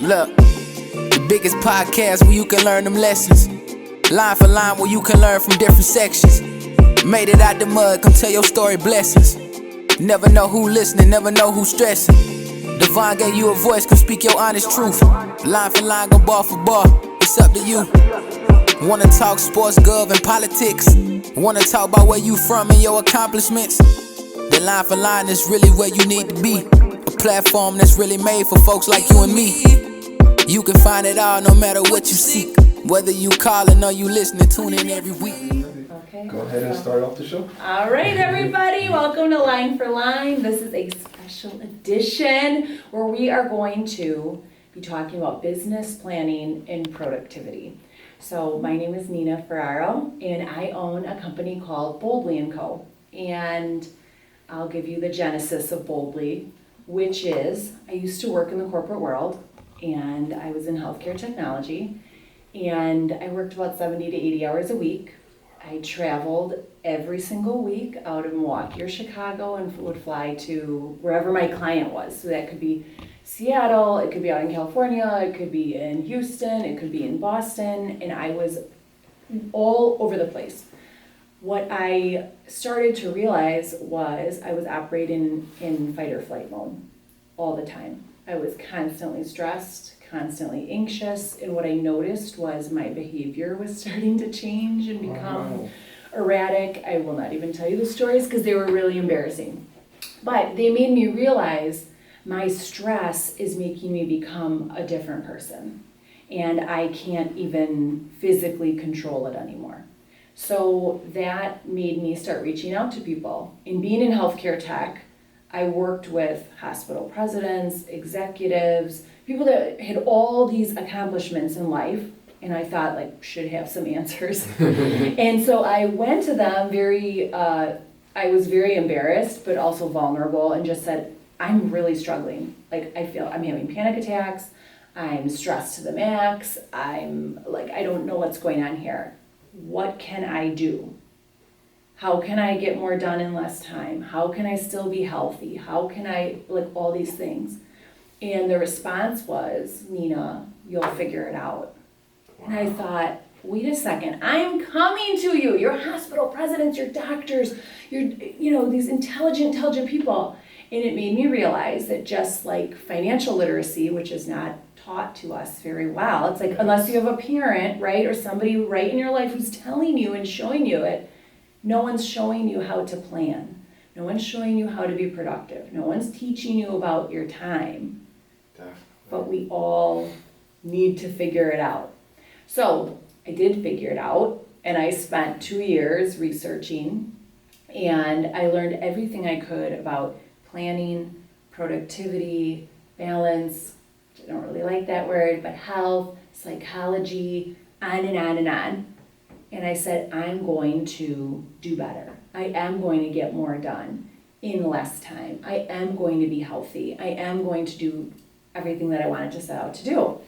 Look, the biggest podcast where you can learn them lessons. Line for line where you can learn from different sections. Made it out the mud, come tell your story, blessings. Never know who listening, never know who stressing. Devon gave you a voice, come speak your honest truth. Line for line, go bar for bar, it's up to you. Wanna talk sports, gov, and politics? Wanna talk about where you from and your accomplishments? The Line for Line is really where you need to be. A platform that's really made for folks like you and me. You can find it all no matter what you seek. Whether you calling or you listening, tune in every week. Okay. Go ahead and start off the show. All right, everybody, welcome to Line for Line. This is a special edition where we are going to be talking about business planning and productivity. So my name is Nina Ferraro, and I own a company called Boldly & Co. And I'll give you the genesis of Boldly, which is I used to work in the corporate world, and I was in healthcare technology, and I worked about 70 to 80 hours a week. I traveled every single week out of Milwaukee or Chicago and would fly to wherever my client was. So that could be Seattle, it could be out in California, it could be in Houston, it could be in Boston, and I was all over the place. What I started to realize was I was operating in fight or flight mode all the time. I was constantly stressed, constantly anxious, and what I noticed was my behavior was starting to change and become erratic. I will not even tell you the stories because they were really embarrassing. But they made me realize my stress is making me become a different person, and I can't even physically control it anymore. So that made me start reaching out to people. In being in healthcare tech, I worked with hospital presidents, executives, people that had all these accomplishments in life, and I thought should have some answers. And so I went to them I was very embarrassed, but also vulnerable, and just said, I'm really struggling. I feel I'm having panic attacks, I'm stressed to the max, I don't know what's going on here. What can I do? How can I get more done in less time? How can I still be healthy? How can I, all these things? And the response was, Nina, you'll figure it out. Wow. And I thought, wait a second, I'm coming to you. You're hospital presidents, you're doctors, you're, these intelligent people. And it made me realize that just like financial literacy, which is not taught to us very well, it's unless you have a parent, right, or somebody right in your life who's telling you and showing you it, no one's showing you how to plan. No one's showing you how to be productive. No one's teaching you about your time. Definitely. But we all need to figure it out. So I did figure it out, and I spent 2 years researching, and I learned everything I could about planning, productivity, balance, I don't really like that word, but health, psychology, on and on and on. And I said, I'm going to do better. I am going to get more done in less time. I am going to be healthy. I am going to do everything that I wanted to set out to do.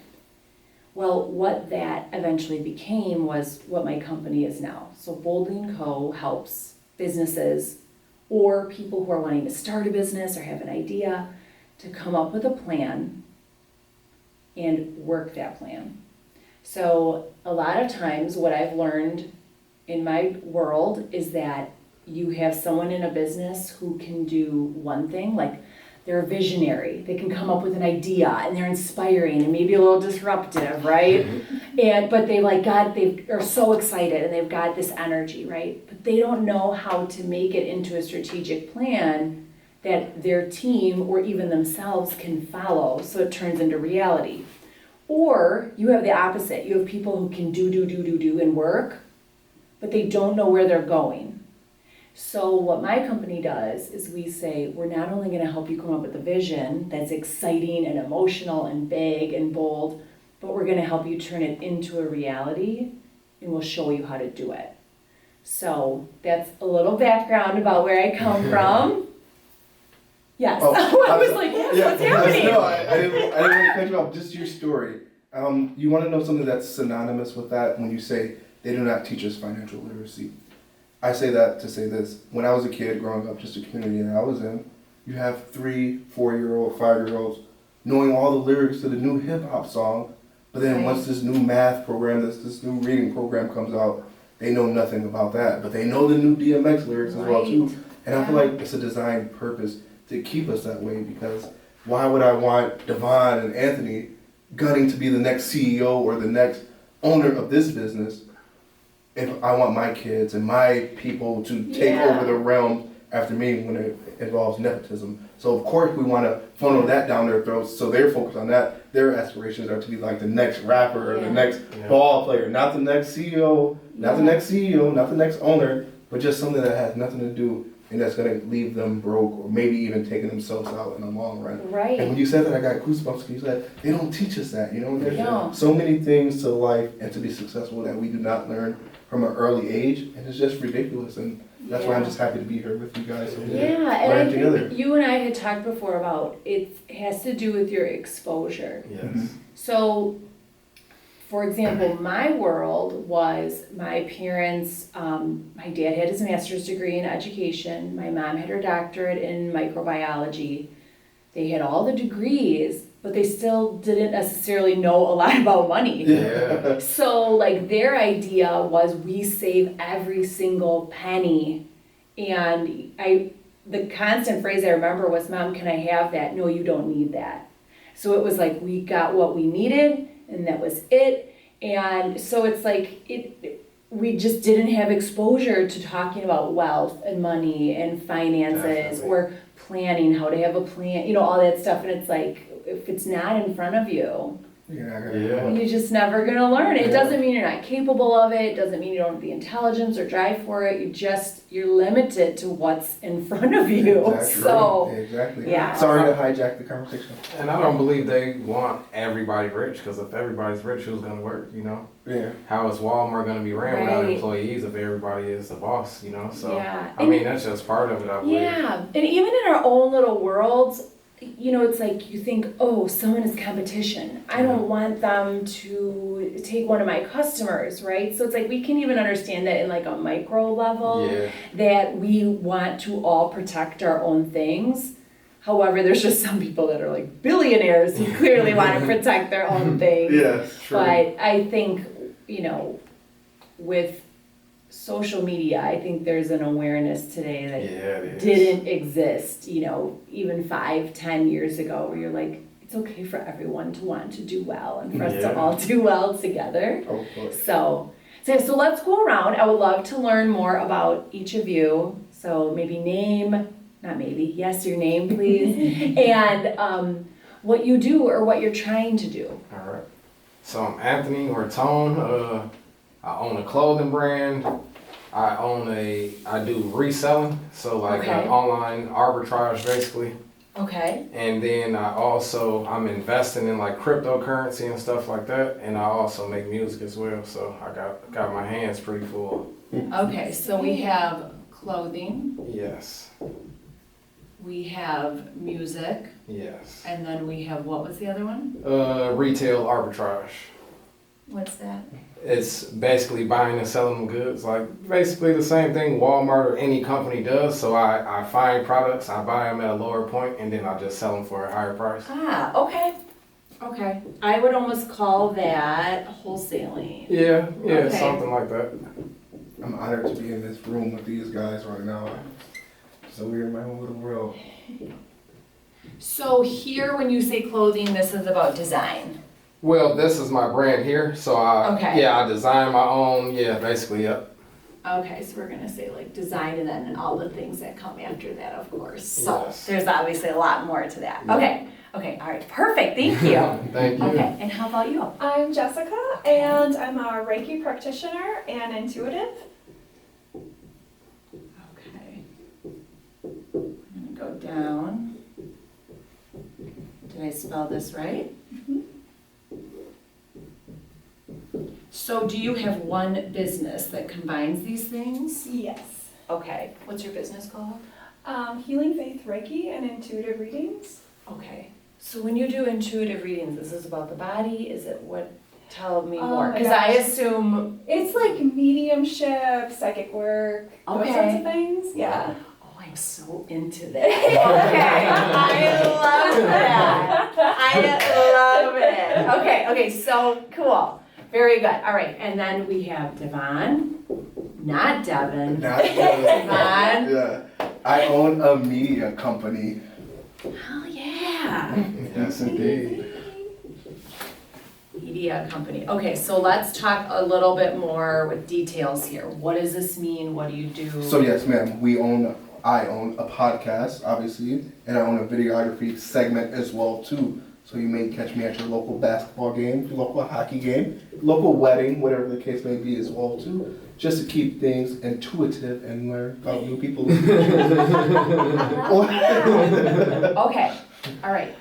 Well, what that eventually became was what my company is now. So Boldly & Co. helps businesses or people who are wanting to start a business or have an idea to come up with a plan and work that plan. So a lot of times what I've learned in my world is that you have someone in a business who can do one thing, they're a visionary. They can come up with an idea and they're inspiring and maybe a little disruptive, right? But they are so excited and they've got this energy, right? But they don't know how to make it into a strategic plan that their team or even themselves can follow so it turns into reality. Or you have the opposite. You have people who can do and work, but they don't know where they're going. So what my company does is we say, we're not only going to help you come up with a vision that's exciting and emotional and big and bold, but we're going to help you turn it into a reality, and we'll show you how to do it. So that's a little background about where I come from. Yes. Oh, I was like, yes, what's happening? No, I didn't want to cut you off. Just your story. You want to know something that's synonymous with that when you say they do not teach us financial literacy. I say that to say this. When I was a kid growing up, just the community that I was in, you have 3, 4-year-old, 5-year-olds knowing all the lyrics to the new hip hop song, but then Right. once this new math program, this new reading program comes out, they know nothing about that, but they know the new DMX lyrics as well too. Right. And I feel like it's a design purpose to keep us that way, because why would I want Devon and Anthony gunning to be the next CEO or the next owner of this business if I want my kids and my people to take Yeah. over the realm after me when it involves nepotism? So of course we want to funnel that down their throats, so they're focused on that. Their aspirations are to be like the next rapper or Yeah. the next ball player, not the next CEO, not the Yeah. next CEO, not the next owner, but just something that has nothing to do and that's gonna leave them broke or maybe even taking themselves out in the long run. And Right. when you said that, I got goosebumps because you said they don't teach us that. You know, there's No. so many things to life and to be successful that we do not learn from an early age, and it's just ridiculous. And that's why I'm just happy to be here with you guys. So we can Yeah, and I learn think together. you and I had talked before about it has to do with your exposure. Yes. So, for example, my world was my parents, my dad had his master's degree in education, my mom had her doctorate in microbiology. They had all the degrees, but they still didn't necessarily know a lot about money. Yeah. So, like, their idea was we save every single penny. And the constant phrase I remember was, "Mom, can I have that?" "No, you don't need that." So it was like we got what we needed, and that was it. And so it's like we just didn't have exposure to talking about wealth and money and finances Definitely. or planning, how to have a plan, all that stuff. And it's like, if it's not in front of you, Yeah. you're just never gonna learn it. It Yeah. doesn't mean you're not capable of it. It doesn't mean you don't have the intelligence or drive for it. You're limited to what's in front of you. Exactly. So, Exactly. yeah. Sorry to hijack the conversation. And I don't believe they want everybody rich, because if everybody's rich, who's gonna work? Yeah. How is Walmart gonna be ran without Right. employees if everybody is the boss? So yeah. I mean, that's just part of it, I believe. Yeah, and even in our own little worlds, it's like you think, oh, someone is competition. I don't want them to take one of my customers, right? So it's like we can even understand that in like a micro level, Yeah. that we want to all protect our own things. However, there's just some people that are like billionaires who clearly want to protect their own things. Yeah. True. But I think, with social media, I think there's an awareness today that Yeah, it is. didn't exist, even 5-10 years ago, where you're like, it's okay for everyone to want to do well and for us to Yeah. all do well together. Oh, of course. So let's go around. I would love to learn more about each of you. So yes, your name, please, and what you do or what you're trying to do. All right. So I'm Anthony or Tone. I own a clothing brand. I do reselling, so like Okay. online arbitrage basically. Okay. And then I'm investing in like cryptocurrency and stuff like that. And I also make music as well. So I got my hands pretty full. Okay, so we have clothing, Yes. we have music, Yes. and then we have, what was the other one? Retail arbitrage. What's that? It's basically buying and selling goods, like basically the same thing Walmart or any company does. So I find products, I buy them at a lower point, and then I just sell them for a higher price. Ah, okay. Okay. I would almost call that wholesaling. Yeah, Okay. something like that. I'm honored to be in this room with these guys right now. So we're in my own little world. So here, when you say clothing, this is about design. Well, this is my brand here, so Okay. I design my own, basically, yep. Okay, so we're gonna say like design and then all the things that come after that, of course. So Yes. there's obviously a lot more to that. Yeah. Okay, all right, perfect, thank you. Thank you. Okay, and how about you? I'm Jessica, and I'm a Reiki practitioner and intuitive. Okay. I'm gonna go down. Did I spell this right? So do you have one business that combines these things? Yes. Okay, what's your business called? Healing Faith Reiki and intuitive readings. Okay, so when you do intuitive readings, this is about the body, is it what, tell me Oh more, my because I gosh. assume, It's like mediumship, psychic work, those Okay. sorts of things. Yeah. oh, I so into this. Okay, I love that. I love it. Okay, so cool. Very good. All right, and then we have Devon, not Devon. Not Devon. Yeah. I own a media company. Oh yeah. Yes, indeed. Media company. Okay, so let's talk a little bit more with details here. What does this mean? What do you do? So yes, ma'am, I own a podcast, obviously, and I own a videography segment as well too. So you may catch me at your local basketball game, your local hockey game, local wedding, whatever the case may be as well too. Just to keep things intuitive and learn about new people. Okay, all right.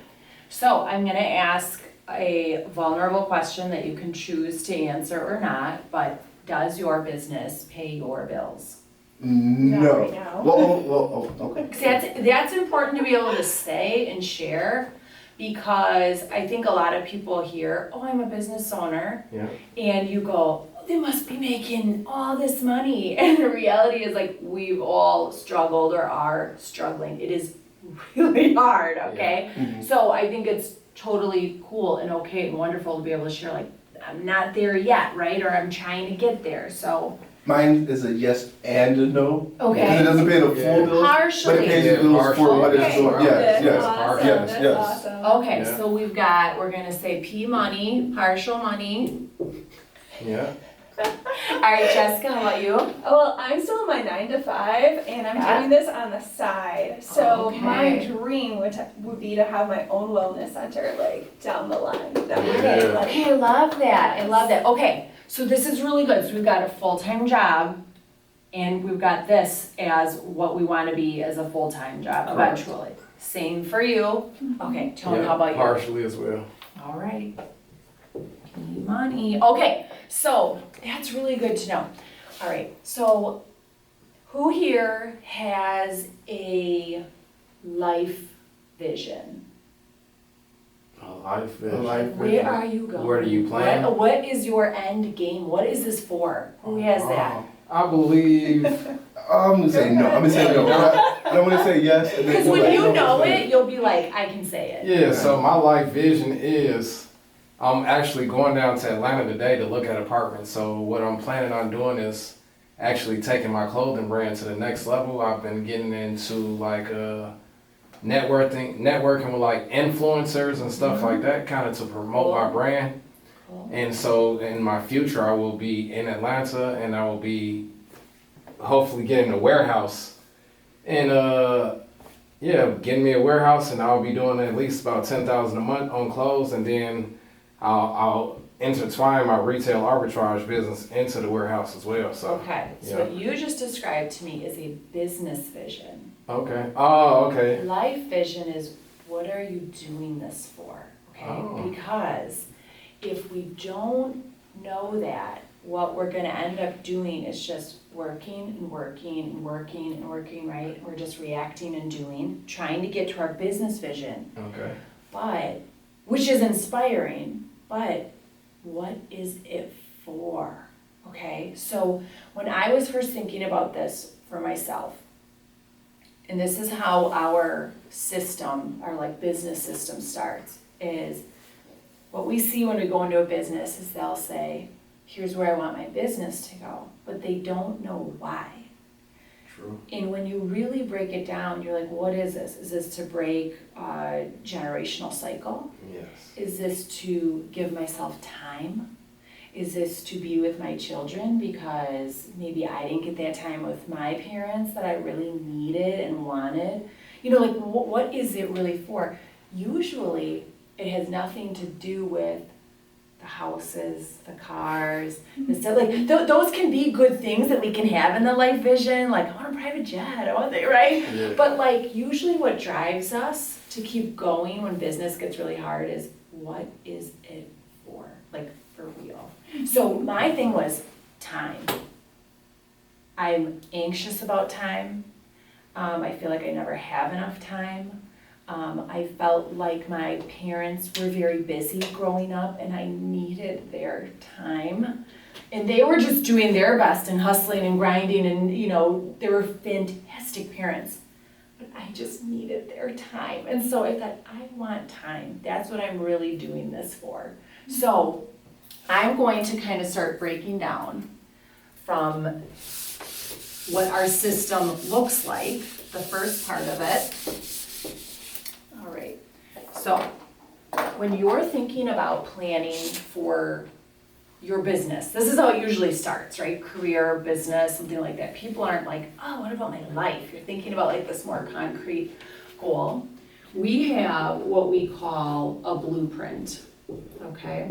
So I'm gonna ask a vulnerable question that you can choose to answer or not, but does your business pay your bills? No. Not right now. Well, okay. 'Cause that's important to be able to say and share, because I think a lot of people hear, oh, I'm a business owner, Yeah. and you go, they must be making all this money. And the reality is, like, we've all struggled or are struggling. It is really hard, okay? Mhm. So I think it's totally cool and okay and wonderful to be able to share, like, I'm not there yet, right? Or I'm trying to get there, so. Mine is a yes and a no. Okay. Because it doesn't pay the full Yeah. bill, but Partially. it pays the Yeah, bills for what it's partially. doing. Okay. Yes, That's yes, awesome. yes, That's yes. awesome. Okay, Yeah. so we're gonna say P money, partial money. Yeah. All right, Jessica, how about you? Well, I'm still in my 9 to 5, and I'm Yeah. doing this on the side. So Okay. my dream would be to have my own wellness center, like down the line. That would Yeah. be like, Okay, I love that. I love that. Okay, so this is really good. So we've got a full-time job, and we've got this as what we want to be as a full-time job Correct. eventually. Same for you. Okay, Tony, Yeah, how about you? partially as well. All right. Money. Okay, so that's really good to know. All right, so who here has a life vision? A life A vision. life Where vision. are you going? Where do you plan? What is your end game? What is this for? Who has that? I believe. I'm gonna say no. I'm gonna say no. I don't want to say yes. And then Because feel when like, you no, know it's it, you'll be like, I can say it. Yeah, so my life vision is I'm actually going down to Atlanta today to look at apartments. So what I'm planning on doing is actually taking my clothing brand to the next level. I've been getting into like networking with like influencers and stuff like that, kind of to promote my Cool. brand. Cool. And so in my future, I will be in Atlanta and I will be hopefully getting a warehouse. And yeah, getting me a warehouse and I'll be doing at least about $10,000 a month on clothes, and then I'll intertwine my retail arbitrage business into the warehouse as well. So Okay, so yeah. what you just described to me is a business vision. okay. Oh, okay. Life vision is, what are you doing this for? Okay, Oh. because if we don't know that, what we're gonna end up doing is just working and working and working and working, right? We're just reacting and doing, trying to get to our business vision, Okay. but, which is inspiring, but what is it for? Okay, so when I was first thinking about this for myself, and this is how our system, our like business system starts, is what we see when we go into a business is they'll say, here's where I want my business to go, but they don't know why. True. And when you really break it down, you're like, what is this? Is this to break a generational cycle? Yes. Is this to give myself time? Is this to be with my children because maybe I didn't get that time with my parents that I really needed and wanted? You know, like what is it really for? Usually it has nothing to do with the houses, the cars, the stuff. Like those can be good things that we can have in the life vision. Like, I want a private jet, I want that, right? Yeah. But like usually what drives us to keep going when business gets really hard is, what is it for? Like, for real. So my thing was time. I'm anxious about time. I feel like I never have enough time. I felt like my parents were very busy growing up and I needed their time. And they were just doing their best and hustling and grinding and, you know, they were fantastic parents. but I just needed their time. And so I thought, I want time. That's what I'm really doing this for. So I'm going to kind of start breaking down from what our system looks like, the first part of it. All right, so when you're thinking about planning for your business, this is how it usually starts, right? Career, business, something like that. People aren't like, oh, what about my life? You're thinking about like this more concrete goal. We have what we call a blueprint, okay?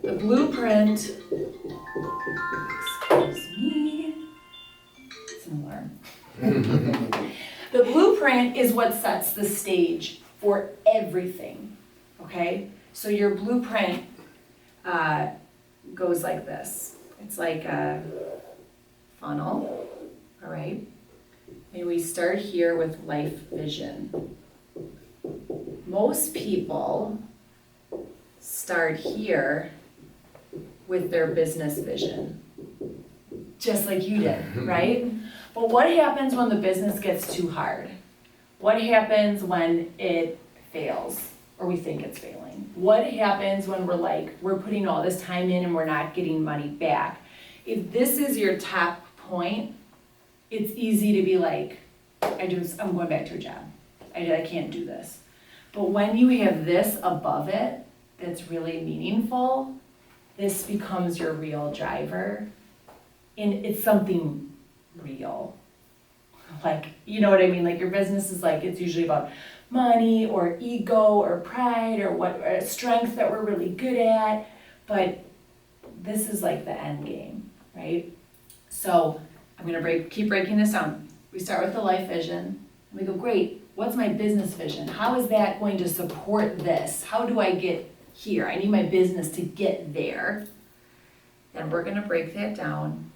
The blueprint, excuse me, it's an alarm. The blueprint is what sets the stage for everything, okay? So your blueprint goes like this. It's like a funnel, all right? And we start here with life vision. Most people start here with their business vision, just like you did, right? But what happens when the business gets too hard? What happens when it fails, or we think it's failing? What happens when we're putting all this time in and we're not getting money back? If this is your top point, it's easy to be like, I'm going back to a job. I can't do this. But when you have this above it, that's really meaningful, this becomes your real driver, and it's something real. Like, you know what I mean? Like your business is like, it's usually about money or ego or pride or what strength that we're really good at, but this is like the end game, right? So I'm gonna keep breaking this down. We start with the life vision, and we go, great, what's my business vision? How is that going to support this? How do I get here? I need my business to get there. Then we're gonna break that down,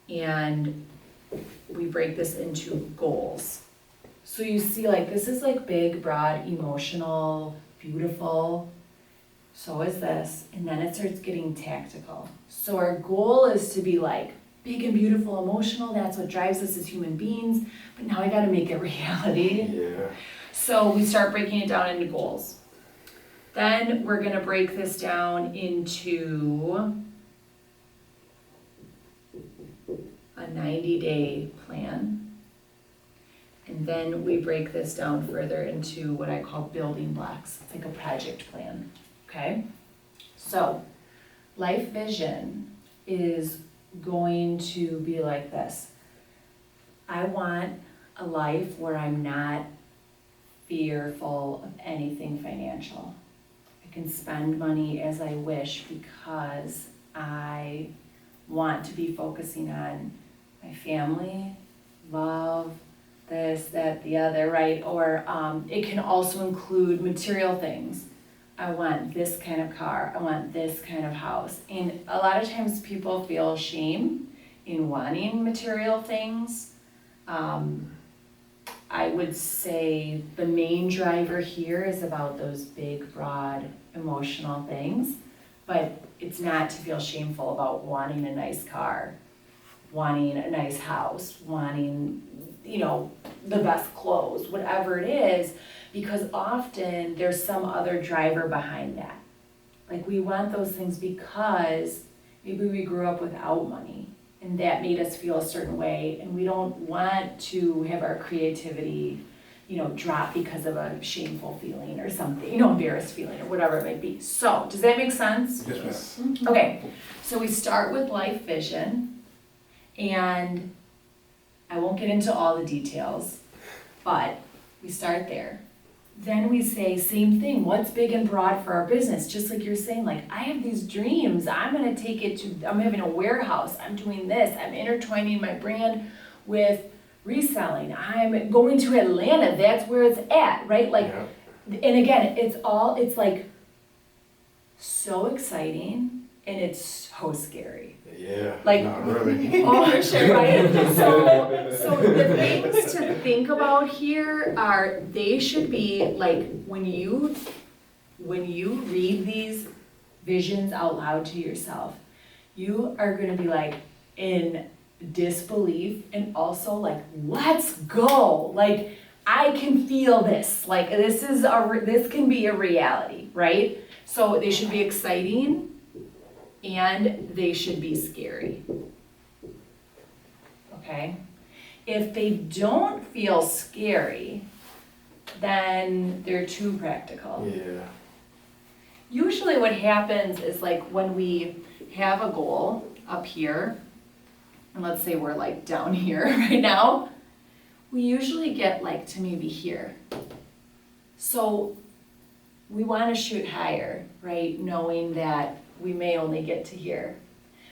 and we break this into goals. So you see, like, this is like big, broad, emotional, beautiful. So is this. And then it starts getting tactical. So our goal is to be like big and beautiful, emotional. That's what drives us as human beings. But now I gotta make it reality. Yeah. So we start breaking it down into goals. Then we're gonna break this down into a 90-day plan. And then we break this down further into what I call building blocks. It's like a project plan, okay? So, life vision is going to be like this. I want a life where I'm not fearful of anything financial. I can spend money as I wish because I want to be focusing on my family, love, this, that, the other, right? Or it can also include material things. I want this kind of car. I want this kind of house. And a lot of times people feel shame in wanting material things. I would say the main driver here is about those big, broad, emotional things. But it's not to feel shameful about wanting a nice car, wanting a nice house, wanting, the best clothes, whatever it is, because often there's some other driver behind that. Like we want those things because maybe we grew up without money and that made us feel a certain way, and we don't want to have our creativity, drop because of a shameful feeling or something, embarrassed feeling or whatever it might be. So, does that make sense? Yes, Okay, so we start with life vision, and I won't get into all the details, but we start there. Then we say, same thing, what's big and broad for our business? Just like you're saying, like, I have these dreams, I'm having a warehouse, I'm doing this, I'm intertwining my brand with reselling, I'm going to Atlanta, that's where it's at, right? Like, Yeah. and again, it's like so exciting, and it's so scary. Yeah. Like, not really. oh, shit, right? So the things to think about here are, they should be like, when you read these visions out loud to yourself, you are gonna be like in disbelief and also like, let's go. Like, I can feel this, like this can be a reality, right? So they should be exciting and they should be scary. Okay? If they don't feel scary, then they're too practical. Yeah. Usually what happens is like when we have a goal up here, and let's say we're like down here right now, we usually get like to maybe here. So we want to shoot higher, right? Knowing that we may only get to here.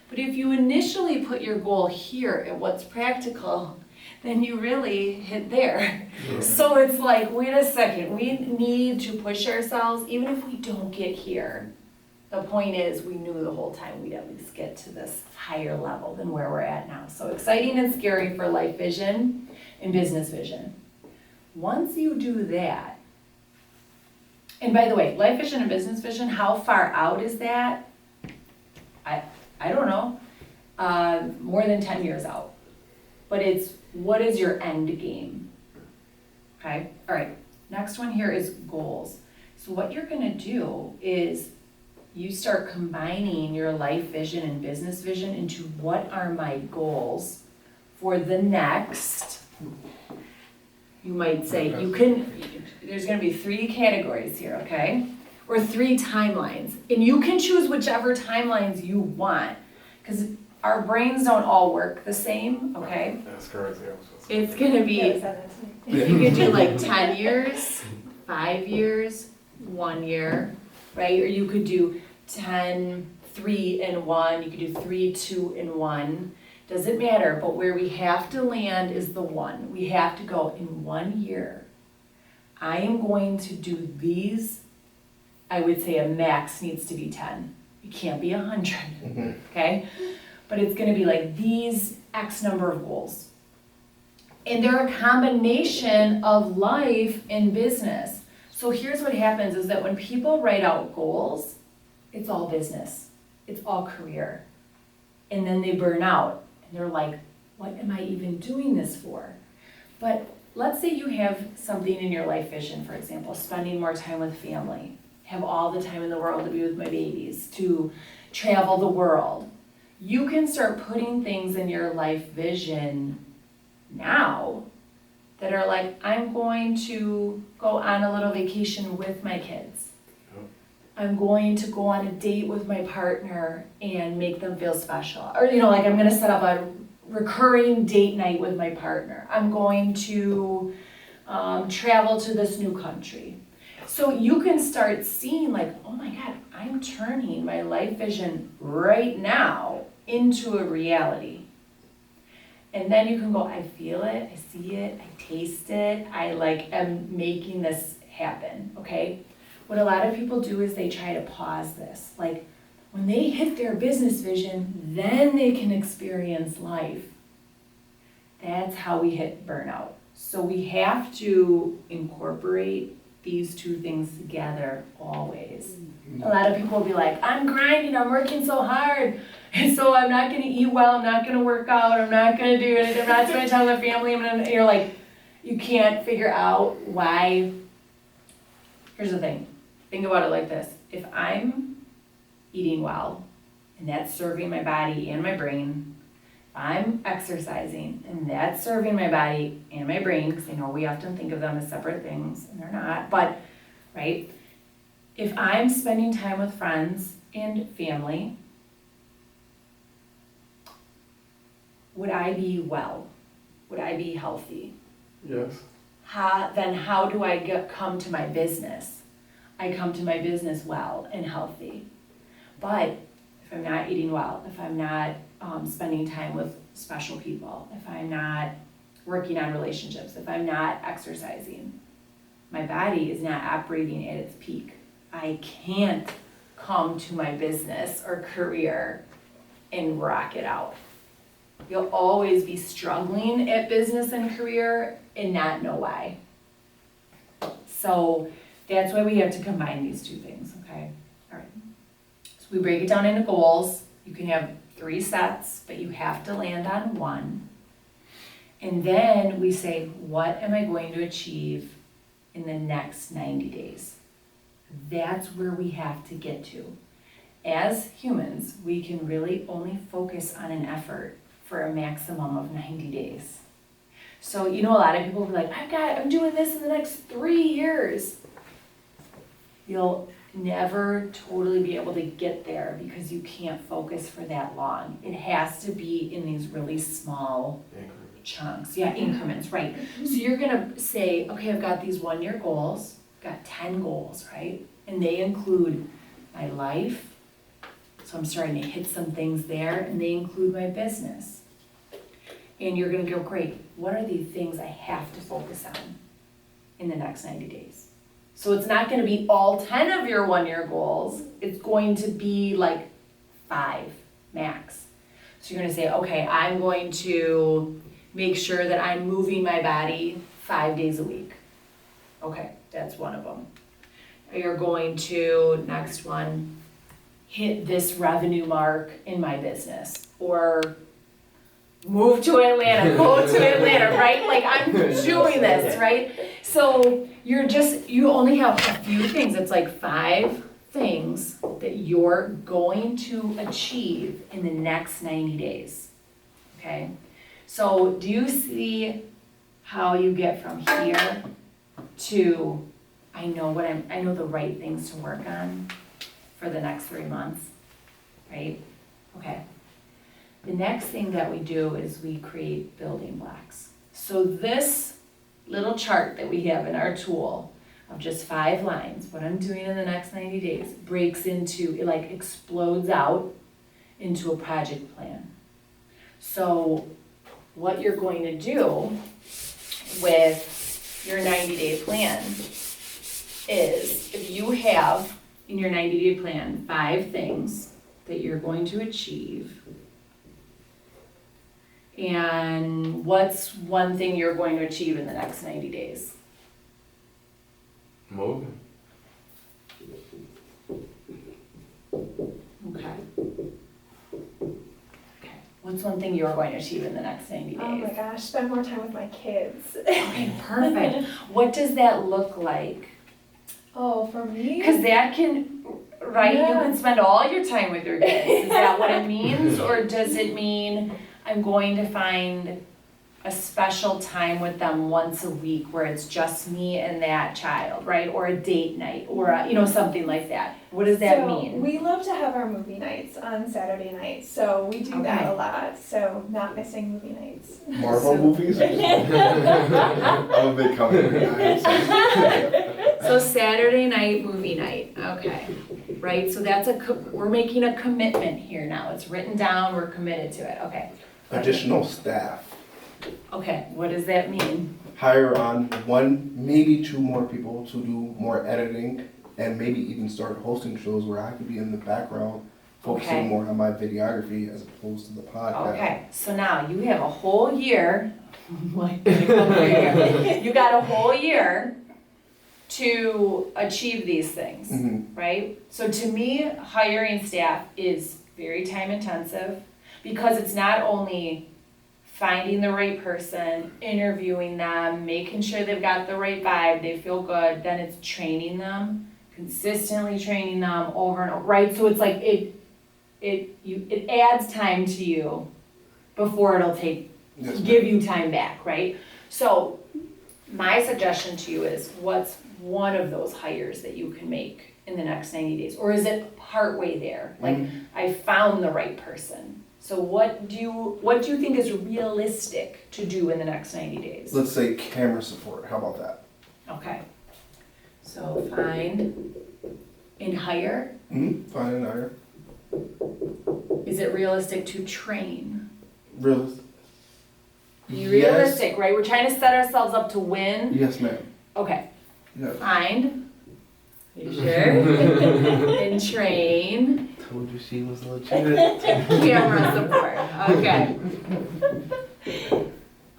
But if you initially put your goal here at what's practical, then you really hit there. So it's like, wait a second, we need to push ourselves, even if we don't get here. The point is, we knew the whole time we'd at least get to this higher level than where we're at now. So exciting and scary for life vision and business vision. Once you do that, and by the way, life vision and business vision, how far out is that? I don't know, more than 10 years out. But it's, what is your end game? Okay, all right, next one here is goals. So what you're gonna do is you start combining your life vision and business vision into what are my goals for the next, you might say, there's gonna be 3 categories here, okay? Or 3 timelines, and you can choose whichever timelines you want, because our brains don't all work the same, okay? That's correct. Yeah, It's gonna be, you could do like 10 years, 5 years, 1 year, right? Or you could do 10, 3 and 1, you could do 3, 2 and 1. Doesn't matter, but where we have to land is the 1. We have to go in 1 year. I am going to do these, I would say a max needs to be 10. It can't be 100, okay? But it's gonna be like these X number of goals. And they're a combination of life and business. So here's what happens is that when people write out goals, it's all business, it's all career. And then they burn out and they're like, what am I even doing this for? But let's say you have something in your life vision, for example, spending more time with family, have all the time in the world to be with my babies, to travel the world. You can start putting things in your life vision now that are like, I'm going to go on a little vacation with my kids. I'm going to go on a date with my partner and make them feel special. Or, like I'm gonna set up a recurring date night with my partner. I'm going to travel to this new country. So you can start seeing like, oh my God, I'm turning my life vision right now into a reality. And then you can go, I feel it, I see it, I taste it, I am making this happen, okay? What a lot of people do is they try to pause this. Like when they hit their business vision, then they can experience life. That's how we hit burnout. So we have to incorporate these 2 things together always. A lot of people will be like, I'm grinding, I'm working so hard, and so I'm not gonna eat well, I'm not gonna work out, I'm not gonna do anything, I'm not spending time with my family, you're like, you can't figure out why. Here's the thing, think about it like this. If I'm eating well, and that's serving my body and my brain, if I'm exercising, and that's serving my body and my brain, because I know we often think of them as separate things, and they're not, but, right? If I'm spending time with friends and family, would I be well? Would I be healthy? Yes. Then how do I come to my business? I come to my business well and healthy. But if I'm not eating well, if I'm not spending time with special people, if I'm not working on relationships, if I'm not exercising, my body is not operating at its peak. I can't come to my business or career and rock it out. You'll always be struggling at business and career and not know why. So that's why we have to combine these 2 things, okay? All right. So we break it down into goals. You can have 3 sets, but you have to land on 1. And then we say, what am I going to achieve in the next 90 days? That's where we have to get to. As humans, we can really only focus on an effort for a maximum of 90 days. So, a lot of people will be like, I'm doing this in the next 3 years. You'll never totally be able to get there because you can't focus for that long. It has to be in these really small chunks, increments, right? So you're gonna say, okay, I've got these 1-year goals, got 10 goals, right? And they include my life, so I'm starting to hit some things there, and they include my business. And you're gonna go, great, what are the things I have to focus on in the next 90 days? So it's not gonna be all 10 of your 1-year goals, it's going to be like 5 max. So you're gonna say, okay, I'm going to make sure that I'm moving my body 5 days a week. Okay, that's one of them. You're going to, next one, hit this revenue mark in my business, or move to Atlanta, go to Atlanta, right? Like I'm doing this, right? So you only have a few things. It's like 5 things that you're going to achieve in the next 90 days, okay? So do you see how you get from here to, I know the right things to work on for the next 3 months, right? Okay. The next thing that we do is we create building blocks. So this little chart that we have in our tool of just 5 lines, what I'm doing in the next 90 days, breaks into, it like explodes out into a project plan. So what you're going to do with your 90-day plan is, if you have in your 90-day plan 5 things that you're going to achieve, and what's one thing you're going to achieve in the next 90 days? Moving. Okay. What's one thing you're going to achieve in the next 90 days? Oh my gosh, spend more time with my kids. Okay, perfect. What does that look like? Oh, for me? Because that can, right, you can spend all your time with your kids. Is that what it means? Or does it mean I'm going to find a special time with them once a week where it's just me and that child, right? Or a date night, or something like that. What does that mean? We love to have our movie nights on Saturday nights, so we do that a lot. So not missing movie nights. Marvel movies? I'm a big comic guy. So Saturday night, movie night, okay, right? So that's we're making a commitment here now. It's written down, we're committed to it, okay. Additional staff. Okay, what does that mean? Hire on 1, maybe 2 more people to do more editing, and maybe even start hosting shows where I could be in the background, focusing more on my videography as opposed to the podcast. Okay, so now you have a whole year, you got a whole year to achieve these things, right? So to me, hiring staff is very time intensive because it's not only finding the right person, interviewing them, making sure they've got the right vibe, they feel good, then it's training them, consistently training them over and over, right? So it's like it adds time to you before it'll give you time back, right? So my suggestion to you is, what's one of those hires that you can make in the next 90 days? Or is it partway there? Like, I found the right person. So what do you think is realistic to do in the next 90 days? Let's say camera support. How about that? Okay. So find and hire. Find and hire. Is it realistic to train? Realistic. Realistic, right? We're trying to set ourselves up to win. Yes, ma'am. Okay. Yes. Find. You sure? And train. Told you she was legit. Camera support. Okay.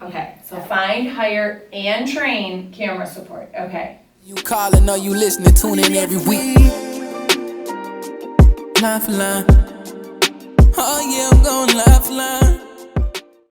Okay. So find, hire, and train camera support. Okay. You calling or you listening, tune in every week. Line for line. Oh yeah, I'm going line for line.